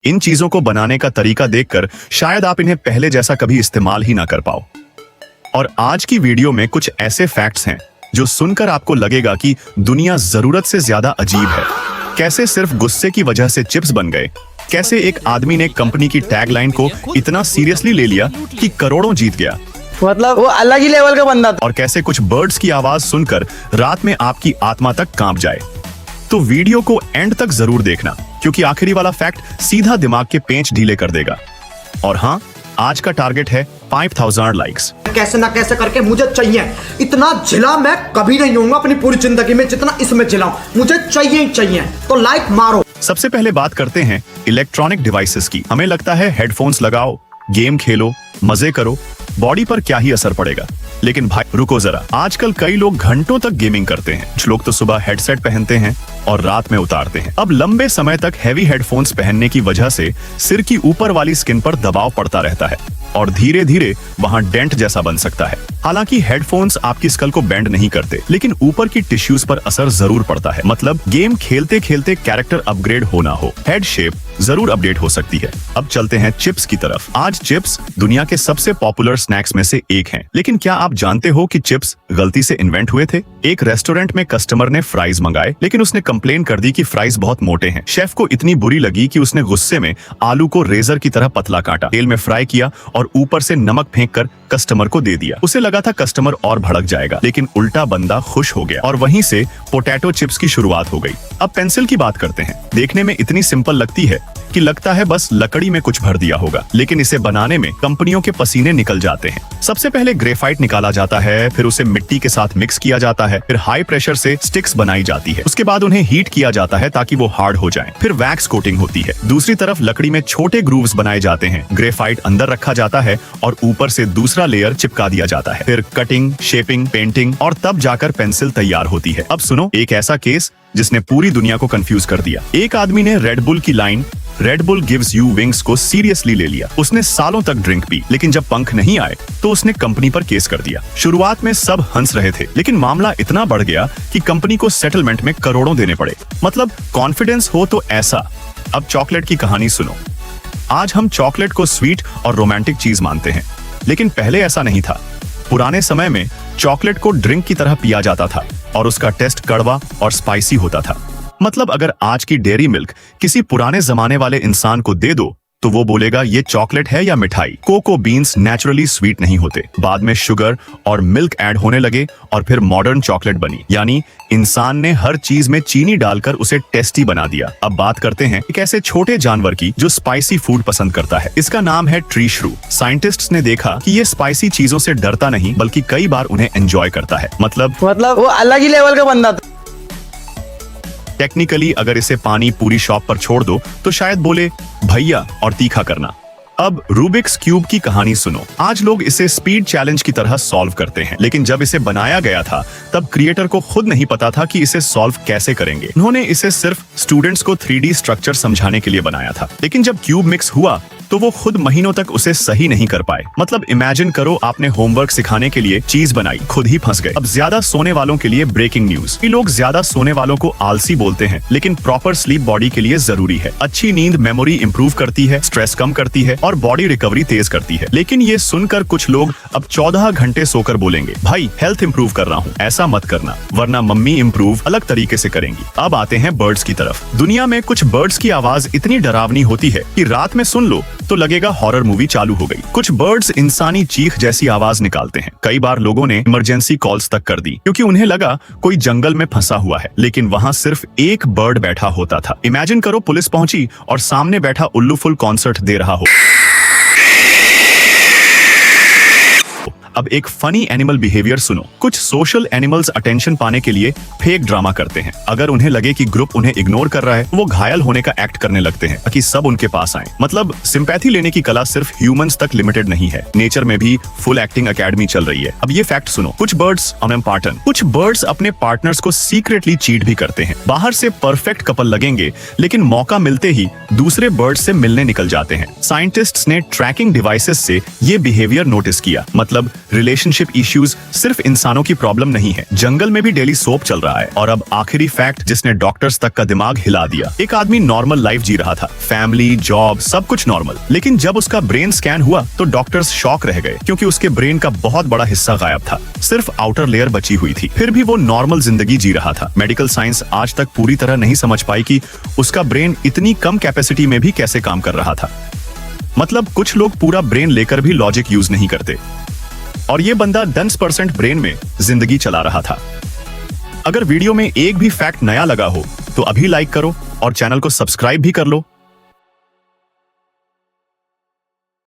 इन चीजों को बनाने का तरीका देखकर शायद आप इन्हें पहले जैसा कभी इस्तेमाल ही ना कर पाओ। और आज की वीडियो में कुछ ऐसे फैक्ट्स हैं जो सुनकर आपको लगेगा कि दुनिया जरूरत से ज्यादा अजीब है। कैसे सिर्फ गुस्से की वजह से चिप्स बन गए, कैसे एक आदमी ने कंपनी की टैगलाइन को इतना सीरियसली ले लिया कि करोड़ों जीत गया, मतलब वो अलग ही लेवल का बंदा था। और कैसे कुछ बर्ड्स की आवाज सुनकर रात में आपकी आत्मा तक कांप जाए। तो वीडियो को एंड तक जरूर देखना, क्योंकि आखिरी वाला फैक्ट सीधा दिमाग के पेंच ढीले कर देगा। और हाँ, आज का टारगेट है 5000 लाइक्स। कैसे ना कैसे करके मुझे चाहिए। इतना झिला मैं कभी नहीं होऊंगा अपनी पूरी जिंदगी में जितना इसमें झिलाऊं। मुझे चाहिए ही चाहिए, तो लाइक मारो। सबसे पहले बात करते हैं इलेक्ट्रॉनिक डिवाइसेस की। हमें लगता है हेडफोन्स लगाओ, गेम खेलो, मजे करो, बॉडी पर क्या ही असर पड़ेगा। लेकिन भाई रुको जरा, आजकल कई लोग घंटों तक गेमिंग करते हैं। कुछ लोग तो सुबह हेडसेट पहनते हैं और रात में उतारते हैं। अब लंबे समय तक हैवी हेडफोन्स पहनने की वजह से सिर की ऊपर वाली स्किन पर दबाव पड़ता रहता है और धीरे धीरे वहां डेंट जैसा बन सकता है। हालांकि हेडफोन्स आपकी स्कल को बेंड नहीं करते, लेकिन ऊपर की टिश्यूज पर असर जरूर पड़ता है। मतलब गेम खेलते खेलते कैरेक्टर अपग्रेड होना हो, हेड शेप जरूर अपडेट हो सकती है। अब चलते हैं चिप्स की तरफ। आज चिप्स दुनिया के सबसे पॉपुलर स्नैक्स में से एक हैं। लेकिन क्या आप जानते हो कि चिप्स गलती से इन्वेंट हुए थे? एक रेस्टोरेंट में कस्टमर ने फ्राइज मंगाए, लेकिन उसने कंप्लेन कर दी कि फ्राइज बहुत मोटे हैं। शेफ को इतनी बुरी लगी कि उसने गुस्से में आलू को रेजर की तरह पतला काटा, तेल में फ्राई किया और ऊपर से नमक फेंक कर कस्टमर को दे दिया। उसे लगा था कस्टमर और भड़क जाएगा, लेकिन उल्टा बंदा खुश हो गया और वहीं से पोटैटो चिप्स की शुरुआत हो गई। अब पेंसिल की बात करते हैं। देखने में इतनी सिंपल लगती है कि लगता है बस लकड़ी में कुछ भर दिया होगा, लेकिन इसे बनाने में कंपनियों के पसीने निकल जाते हैं। सबसे पहले ग्रेफाइट निकाला जाता है, फिर उसे मिट्टी के साथ मिक्स किया जाता है, फिर हाई प्रेशर से स्टिक्स बनाई जाती है। उसके बाद उन्हें हीट किया जाता है ताकि वो हार्ड हो जाएं। फिर वैक्स कोटिंग होती है। दूसरी तरफ लकड़ी में छोटे ग्रूव्स बनाए जाते हैं, ग्रेफाइट अंदर रखा जाता है और ऊपर से दूसरा लेयर चिपका दिया जाता है। फिर कटिंग, शेपिंग, पेंटिंग और तब जाकर पेंसिल तैयार होती है। अब सुनो एक ऐसा केस जिसने पूरी दुनिया को कंफ्यूज कर दिया। एक आदमी ने रेड बुल की line red bull gives you wings को सीरियसली ले लिया। उसने सालों तक ड्रिंक पी, लेकिन जब पंख नहीं आए तो उसने कंपनी पर केस कर दिया। शुरुआत में सब हंस रहे थे, लेकिन मामला इतना बढ़ गया कि कंपनी को सेटलमेंट में करोड़ों देने पड़े। मतलब कॉन्फिडेंस हो तो ऐसा। अब चॉकलेट की कहानी सुनो। आज हम चॉकलेट को स्वीट और रोमांटिक चीज मानते हैं, लेकिन पहले ऐसा नहीं था। पुराने समय में चॉकलेट को ड्रिंक की तरह पिया जाता था और उसका टेस्ट कड़वा और स्पाइसी होता था। मतलब अगर आज की डेयरी मिल्क किसी पुराने जमाने वाले इंसान को दे दो तो वो बोलेगा ये चॉकलेट है या मिठाई। कोको बीन्स नेचुरली स्वीट नहीं होते, बाद में शुगर और मिल्क ऐड होने लगे और फिर मॉडर्न चॉकलेट बनी। यानी इंसान ने हर चीज में चीनी डालकर उसे टेस्टी बना दिया। अब बात करते हैं एक ऐसे छोटे जानवर की जो स्पाइसी फूड पसंद करता है। इसका नाम है ट्री श्रू। साइंटिस्ट्स ने देखा कि ये स्पाइसी चीजों से डरता नहीं, बल्कि कई बार उन्हें एंजॉय करता है। मतलब वो अलग ही लेवल का बंदा था। टेक्निकली अगर इसे पानी पूरी शॉप पर छोड़ दो तो शायद बोले भैया और तीखा करना। अब रूबिक्स क्यूब की कहानी सुनो। आज लोग इसे स्पीड चैलेंज की तरह सॉल्व करते हैं, लेकिन जब इसे बनाया गया था तब क्रिएटर को खुद नहीं पता था कि इसे सॉल्व कैसे करेंगे। उन्होंने इसे सिर्फ स्टूडेंट्स को 3D स्ट्रक्चर समझाने के लिए बनाया था, लेकिन जब क्यूब मिक्स हुआ तो वो खुद महीनों तक उसे सही नहीं कर पाए। मतलब इमेजिन करो आपने होमवर्क सिखाने के लिए चीज बनाई, खुद ही फंस गए। अब ज्यादा सोने वालों के लिए ब्रेकिंग न्यूज। लोग ज्यादा सोने वालों को आलसी बोलते हैं, लेकिन प्रॉपर स्लीप बॉडी के लिए जरूरी है। अच्छी नींद मेमोरी इंप्रूव करती है, स्ट्रेस कम करती है और बॉडी रिकवरी तेज करती है। लेकिन ये सुनकर कुछ लोग अब 14 घंटे सोकर बोलेंगे भाई हेल्थ इंप्रूव कर रहा हूँ। ऐसा मत करना, वरना मम्मी इंप्रूव अलग तरीके से करेंगी। अब आते हैं बर्ड्स की तरफ। दुनिया में कुछ बर्ड्स की आवाज इतनी डरावनी होती है कि रात में सुन लो तो लगेगा हॉरर मूवी चालू हो गई। कुछ बर्ड्स इंसानी चीख जैसी आवाज निकालते हैं। कई बार लोगों ने इमरजेंसी कॉल्स तक कर दी, क्योंकि उन्हें लगा कोई जंगल में फंसा हुआ है, लेकिन वहां सिर्फ एक बर्ड बैठा होता था। इमेजिन करो पुलिस पहुंची और सामने बैठा उल्लू फुल कॉन्सर्ट दे रहा हो। अब एक फनी एनिमल बिहेवियर सुनो। कुछ सोशल एनिमल्स अटेंशन पाने के लिए फेक ड्रामा करते हैं। अगर उन्हें लगे कि ग्रुप उन्हें इग्नोर कर रहा है, वो घायल होने का एक्ट करने लगते हैं ताकि सब उनके पास आए। मतलब सिंपैथी लेने की कला सिर्फ ह्यूमंस तक लिमिटेड नहीं है, नेचर में भी फुल एक्टिंग एकेडमी चल रही है। अब ये फैक्ट सुनो। कुछ बर्ड्स कुछ बर्ड्स अपने पार्टनर्स को सीक्रेटली चीट भी करते हैं। बाहर से परफेक्ट कपल लगेंगे, लेकिन मौका मिलते ही दूसरे बर्ड्स से मिलने निकल जाते हैं। साइंटिस्ट्स ने ट्रैकिंग डिवाइसेस से ये बिहेवियर नोटिस किया। मतलब रिलेशनशिप इश्यूज सिर्फ इंसानों की प्रॉब्लम नहीं है, जंगल में भी डेली सोप चल रहा है। और अब आखिरी फैक्ट जिसने डॉक्टर्स तक का दिमाग हिला दिया। एक आदमी नॉर्मल लाइफ जी रहा था, फैमिली, जॉब, सब कुछ नॉर्मल, लेकिन जब उसका ब्रेन स्कैन हुआ तो डॉक्टर्स शॉक रह गए, क्योंकि उसके ब्रेन का बहुत बड़ा हिस्सा गायब था, सिर्फ आउटर लेयर बची हुई थी। फिर भी वो नॉर्मल जिंदगी जी रहा था। मेडिकल साइंस आज तक पूरी तरह नहीं समझ पाई कि उसका ब्रेन इतनी कम कैपेसिटी में भी कैसे काम कर रहा था। मतलब कुछ लोग पूरा ब्रेन लेकर भी लॉजिक यूज नहीं करते, और ये बंदा 10% ब्रेन में जिंदगी चला रहा था। अगर वीडियो में एक भी फैक्ट नया लगा हो तो अभी लाइक करो और चैनल को सब्सक्राइब भी कर लो